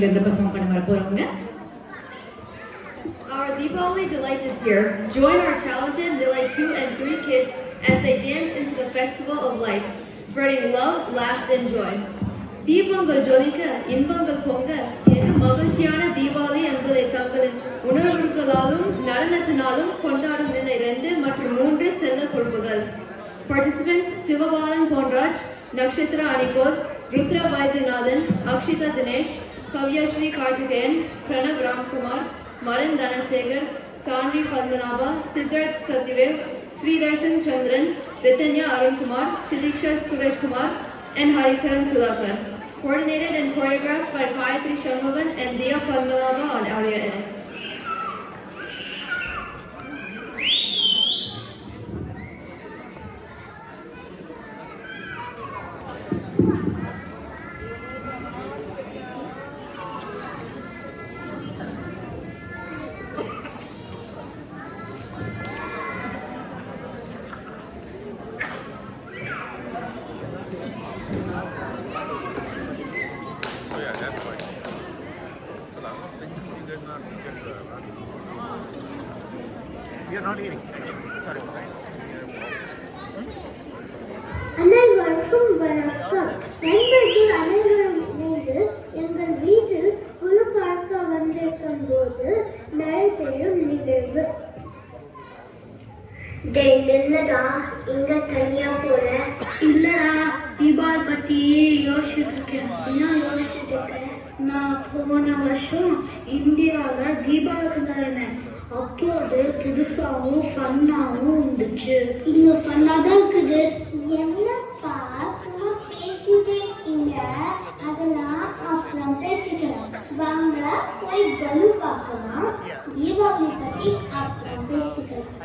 Our Deepavali delight is here. Join our talented Nilay 2 and 3 kids as they dance into the festival of lights, spreading love, laughs, and joy. தீபங்கள் ஜொலிக்க இன்பங்கள் பொங்க எது மகிழ்ச்சியான தீபாவளி என்பதை தங்களின் உணர்வுகளாலும் நடனத்தினாலும் கொண்டாடும் நிலை 2 மற்றும் 3 செல்ல கொள்புகள். Participants Sivabalan Ponraj, Nakshatra Anikod, Rutra Vaidyanathan, Akshita Dinesh, Kavyashri Karthikeyan, Pranav Ramkumar, Maran Dhanasegar, Sanvi Padmanabha, Siddharth Satyadev, Sridarshan Chandran, Ritanya Arun Kumar, Sidiksha Suresh Kumar, and Harisaran Sudhakar. Coordinated and choreographed by Gayatri Shanmugan and Diya Padmanabha on audio edit. We are not eating. Sorry. அனைவருக்கும் வணக்கம். நண்பர்கள் அனைவரும் இணைந்து எங்கள் வீட்டில் குழு பார்க்க வந்திருக்கும் போது நடைபெறும் நிகழ்வு. இல்லடா, இங்க தனியா போற? இல்லடா, தீபாவளி பத்தி யோசிச்சுட்டு இருக்கேன். என்ன யோசிச்சுட்டு இருக்க? நான் போன வருஷம் இந்தியாவில் தீபாவளி கொண்டாடினேன். அப்போது புதுசாகவும் ஃபன்னாகவும் இருந்துச்சு. இங்க ஃபன்னாதான் இருக்குது. என்னப்பா சும்மா பேசிட்டே இருக்கீங்க? அதெல்லாம் அப்புறம் பேசிக்கலாம். வாங்க போய் கனு பார்க்கலாம். தீபாவளி பத்தி அப்புறம் பேசிக்கலாம்.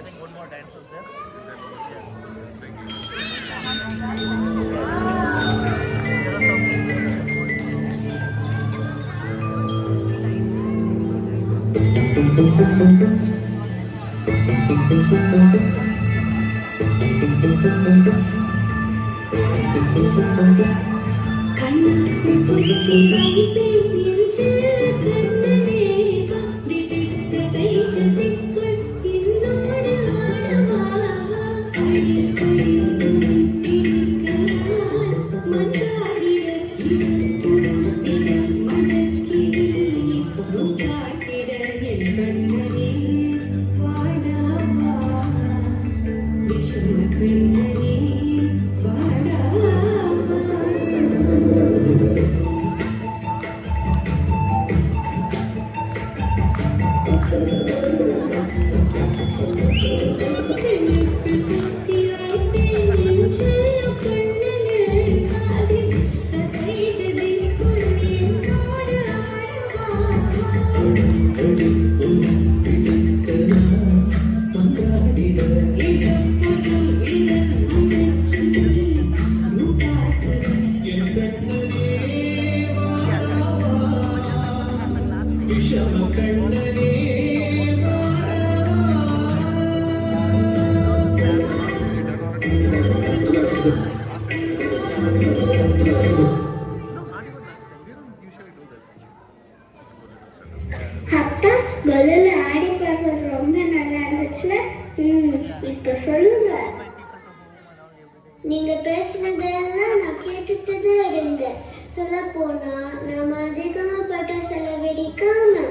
நீங்க பேசுனதெல்லாம் நான் கேட்டுட்டுதான் இருந்தேன். சொல்ல போனா நாம அதிகமா பட்டாசு வெடிக்காம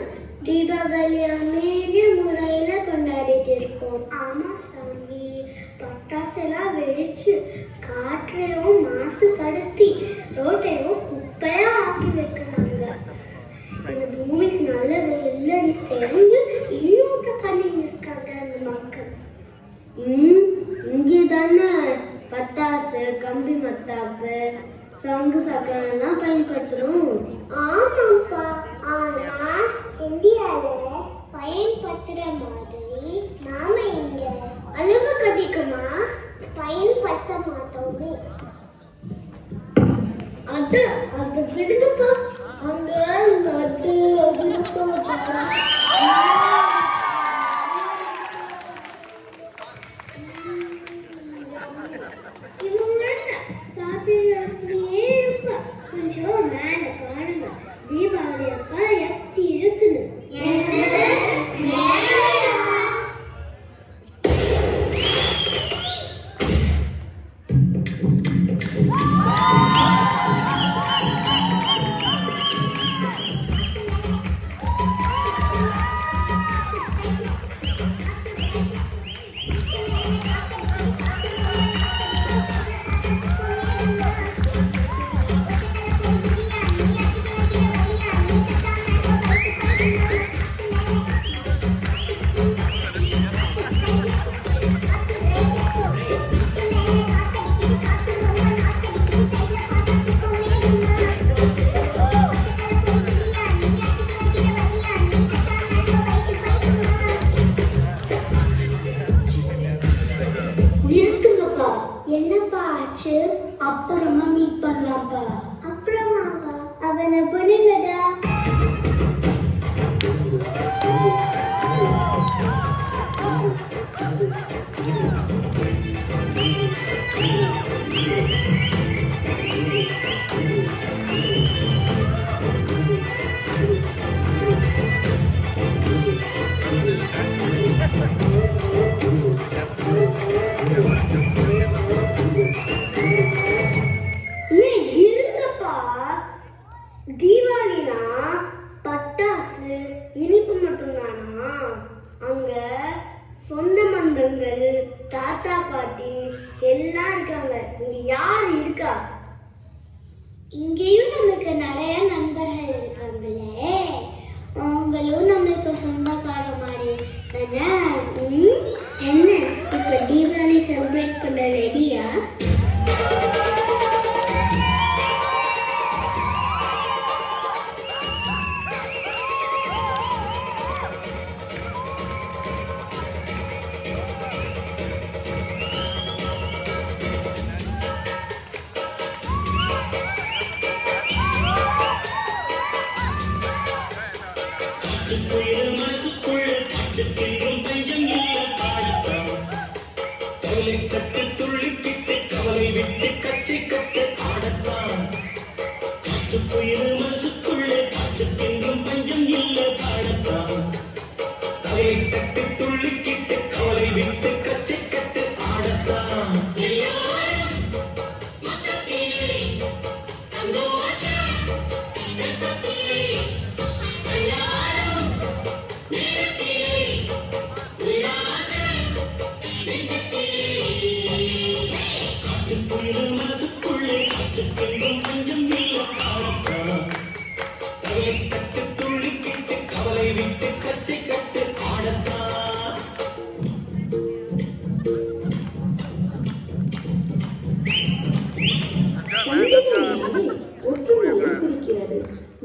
தீபாவளி அமைதிய முறையில கொண்டாடிட்டு இருக்கோம். ஆமா சாமி, பட்டாசெல்லாம் வெடிச்சு காற்றையும் மாசுபடுத்தி ரோட்டையும் குப்பையா ஆக்கி வைக்கிறாங்க. இந்த பூமிக்கு நல்லது இல்லைன்னு தெரிஞ்சு இன்னொரு பண்ணிட்டு இருக்காங்க அந்த மக்கள். இங்கேதானே பட்டாசு, கம்பி மத்தாப்பு, சங்கு சக்கரம் பயன்படுத்துறோம். ஆமாப்பா, ஆனா இந்தியாவில பயன்படுத்துற மாதிரி நாம இங்க அளவுக்கு அதிகமா பயன்படுத்த மாட்டோமே. அது விடுதுப்பா. அங்க கொஞ்சம் பாப்பா அப்புறமாவா அவனை புரியுதா இருங்கப்பா தீபாவளினா பட்டாசு இனிப்பு மட்டும்தானா அங்க சொந்த பந்தங்கள் தாத்தா பாட்டி எல்லாம் இருக்காங்க இங்க யார் இருக்கா இங்கேயும் நமக்கு நிறைய நண்பர்கள் இருக்காங்களே அவங்களும் நம்மளுக்கு சொந்தக்கார மாதிரி தானே என்ன இப்ப தீபாவளி செலிப்ரேட் பண்ண ரெடியா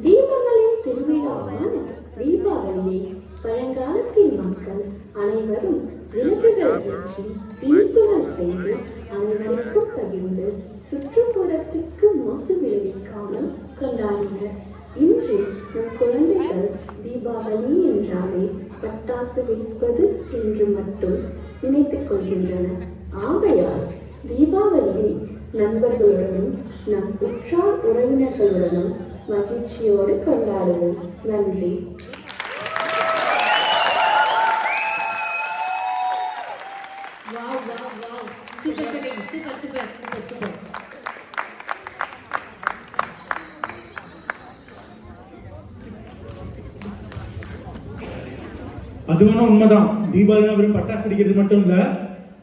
தீபங்களின் திருவிழாவான தீபாவளியை பழங்காலத்தில் மக்கள் அனைவரும் விளக்குகள் ஏற்றி இனிப்புகள் செய்து அனைவருக்கும் பகிர்ந்து சுற்றுப்புறத்துக்கு மாசு விளைவிக்காமல் கொண்டாடினர். இன்று நம் குழந்தைகள் தீபாவளி என்றாலே பட்டாசு வெடிப்பது என்று மட்டும் நினைத்துக் கொள்கின்றனர். ஆகையால் தீபாவளியை நண்பர்களுடனும் நம் உற்றார் உறவினர்களுடனும் மகிழ்ச்சியோடு கொண்டாடுவோம். நன்றி. அது வேணா உண்மைதான். தீபாவளி வெறும் பட்டாசு வெடிக்கிறது மட்டும் இல்ல,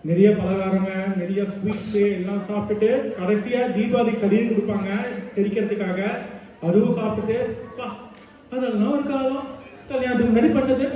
நிறைய பலகாரங்க, நிறைய ஸ்வீட்ஸ் எல்லாம் சாப்பிட்டுட்டு கடைசியா தீபாவளி கடிதம் கொடுப்பாங்க தெரிக்கிறதுக்காக. அதுவும் சாப்பிட்டுட்டு அதெல்லாம் ஒரு காலம் கல்யாணத்துக்கு முன்னாடி பண்ணது.